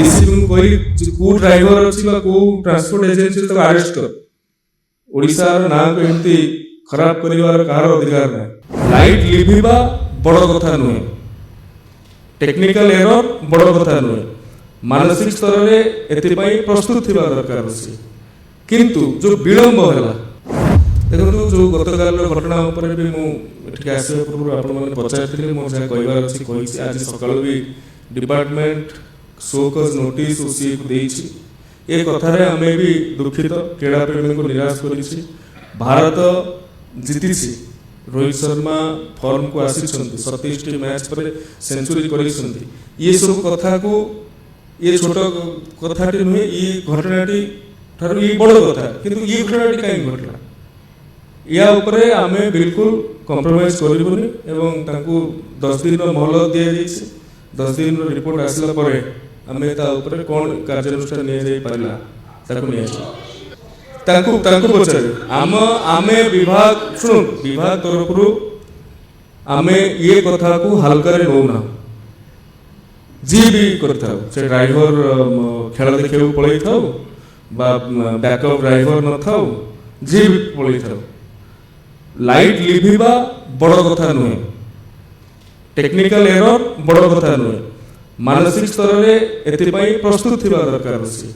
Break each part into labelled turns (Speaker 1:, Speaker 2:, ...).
Speaker 1: DCP को कही को ड्राइवर अच्छी को ट्रांसपोर्ट एजेंसी तो अरेस्ट कर ओडिशार ना को एमती खराब करिवार कार अधिकार ना लाइट लिभिबा बड़ कथा नुहे टेक्निकल एरर बड़ कथा नुहे मानसिक स्तर में एतिपाई प्रस्तुत थिबा दरकार अछि किंतु जो विलंब होला देखो जो गतकाल घटना ऊपर भी मु एठिक आसे पूर्व आपण माने पचारथिले मोर जा कहबार अछि कहिछि आज सकाळ भी डिपार्टमेंट शोकज नोटिस ओसी को देछि ए कथा रे हमें भी दुखित क्रीड़ा प्रेमी को निराश करिछि भारत जीतिछि रोहित शर्मा फॉर्म को आसी 27 टी मैच पर सेंचुरी करिसंती ये सब कथा को ये छोट कथाटी नुहे ये घटनाटी ठारू ये बड़ कथा किंतु ये घटनाटी काई घटला या ऊपर आमे बिल्कुल कॉम्प्रोमाइज करिबोनी एवं तांको 10 दिन मोहलत दिया जाइछि 10 दिन रिपोर्ट आसिला परे आमे ता ऊपर कोन कार्यानुष्ठान निया जाई पारिला ताको निया तांको तांको पचारे आमे विभाग सुन विभाग तरफरु आमे ये कथा को हल्का रे नौना जी भी करता से ड्राइवर खेल देखा पलि था बैकअप ड्राइवर न था जी भी पलि था लाइट लिभिबा बड़ कथा नुहे टेक्निकल एरर बड़ कथा नुहे मानसिक स्तर में एतिपाई प्रस्तुत थिबा दरकार अछि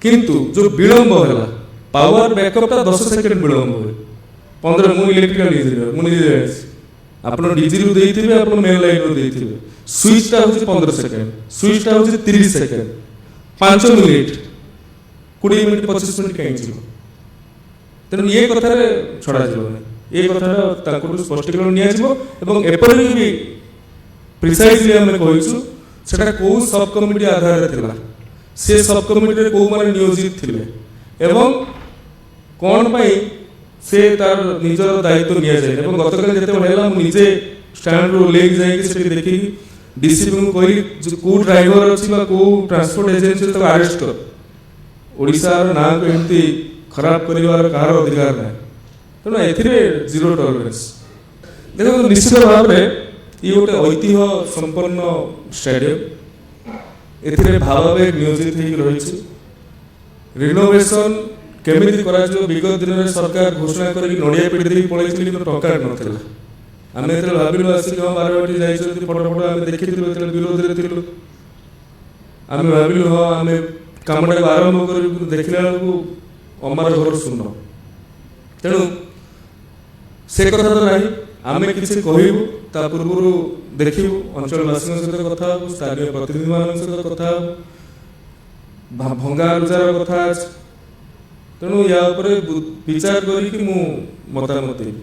Speaker 1: किंतु जो विलंब होला पावर बैकअप ता 10 सेकंड विलंब होय 15 मु इलेक्ट्रिकल इंजीनियर मु निजे आपण डीजी रु देइथिबे आपण मेन लाइन रु देइथिबे स्विच टा होछि 15 सेकंड स्विच टा होछि 30 सेकंड 5 मिनिट 20 मिनिट 25 मिनिट काई छिबो तेनु ये कथा रे छडा जिवो नै ये कथा ताको स्पष्टीकरण निया जिवो एवं एपरि भी प्रिसाइजली हम कहिसु सेटा को सब कमिटी आधार रे थिला से सब कमिटी रे को माने नियोजित थिले एवं कोन पई से तार निजर दायित्व निया जाय एवं गतकाल जते होला मु निजे स्टैंड रो लेक जाय कि सेठी देखि डीसीपी को कही को ड्राइवर अच्छी को ट्रांसपोर्ट एजेंसी तो अरेस्ट कर ओडिशार ना को एमती खराब करिवार कार अधिकार ना तेणु एथिरे जीरो टॉलरेंस देखो निश्चित भाव में ये गोटे ऐतिह्य संपन्न स्टेडियम एथिरे भावावेग नियोजित होई रहिछि रिनोवेशन केमिति करा जो विगत दिन में सरकार घोषणा करी नडिया पेटी दे पळैछि कि टका नथिला आमे एतले भाबिलु आसी हम बारवाटी जाइछथि फटो फटो आमे देखिथिलु एतले विरोध रे थिलु आमे भाबिलु हो आमे कामडा आरंभ करी देखिला को अमर घर सुनो तेणु से कथा तो नाही आमे किछि कहिबु ता पूर्वरु देखिबु अंचलवासी सहित कथा स्थानीय प्रतिनिधि मान सहित कथा भंगा रुजार कथा तेणु या ऊपर विचार करी कि मु मतामत देबी।